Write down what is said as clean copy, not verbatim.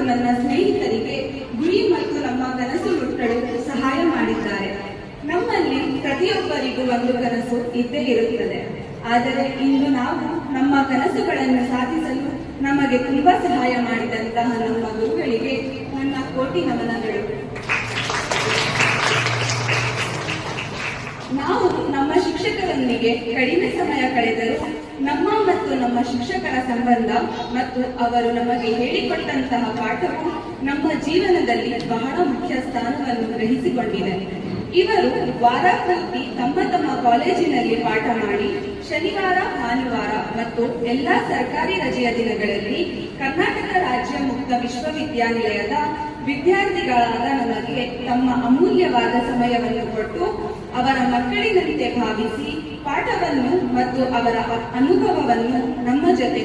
ನನ್ನ ಸ್ನೇಹಿತರಿಗೆ ಗುರಿ ಮತ್ತು ನಮ್ಮ ಕನಸು ಮುಟ್ಟಲು ಸಹಾಯ ಮಾಡಿದ್ದಾರೆ. ನಮ್ಮಲ್ಲಿ ಪ್ರತಿಯೊಬ್ಬರಿಗೂ ಒಂದು ಕನಸು ಇದ್ದೇ ಇರುತ್ತದೆ. ಆದರೆ ಇಂದು ನಾವು ನಮ್ಮ ಕನಸುಗಳನ್ನು ಸಾಧಿಸಲು ನಮಗೆ ತುಂಬಾ ಸಹಾಯ ಮಾಡಿದಂತಹ ನಮ್ಮ ಗುರುಗಳಿಗೆ ನನ್ನ ಕೋಟಿ ನಮನಗಳು. ನಾವು ನಮ್ಮ ಶಿಕ್ಷಕರೊಂದಿಗೆ ಕಡಿಮೆ ಸಮಯ ಕಳೆದರೂ ನಮ್ಮ ಮತ್ತು ನಮ್ಮ ಶಿಕ್ಷಕರ ಸಂಬಂಧ ಮತ್ತು ಅವರು ನಮಗೆ ಹೇಳಿಕೊಟ್ಟಂತಹ ಪಾಠವು ನಮ್ಮ ಜೀವನದಲ್ಲಿ ಬಹಳ ಮುಖ್ಯ ಸ್ಥಾನವನ್ನು ಗ್ರಹಿಸಿಕೊಂಡಿದೆ. ಇವರು ವಾರ ಪೂರ್ತಿ ತಮ್ಮ ತಮ್ಮ ಕಾಲೇಜಿನಲ್ಲಿ ಪಾಠ ಮಾಡಿ ಶನಿವಾರ, ಭಾನುವಾರ ಮತ್ತು ಎಲ್ಲಾ ಸರ್ಕಾರಿ ರಜೆಯ ದಿನಗಳಲ್ಲಿ ಕರ್ನಾಟಕ ರಾಜ್ಯ ಮುಕ್ತ ವಿಶ್ವವಿದ್ಯಾನಿಲಯದ ವಿದ್ಯಾರ್ಥಿಗಳಾದ ನಮಗೆ ತಮ್ಮ ಅಮೂಲ್ಯವಾದ ಸಮಯವನ್ನು ಕೊಟ್ಟು ಅವರ ಮಕ್ಕಳಿನಂತೆ ಭಾವಿಸಿ ಪಾಠವನ್ನು ಮತ್ತು ಅವರ ಅನುಭವವನ್ನು ನಮ್ಮ ಜೊತೆ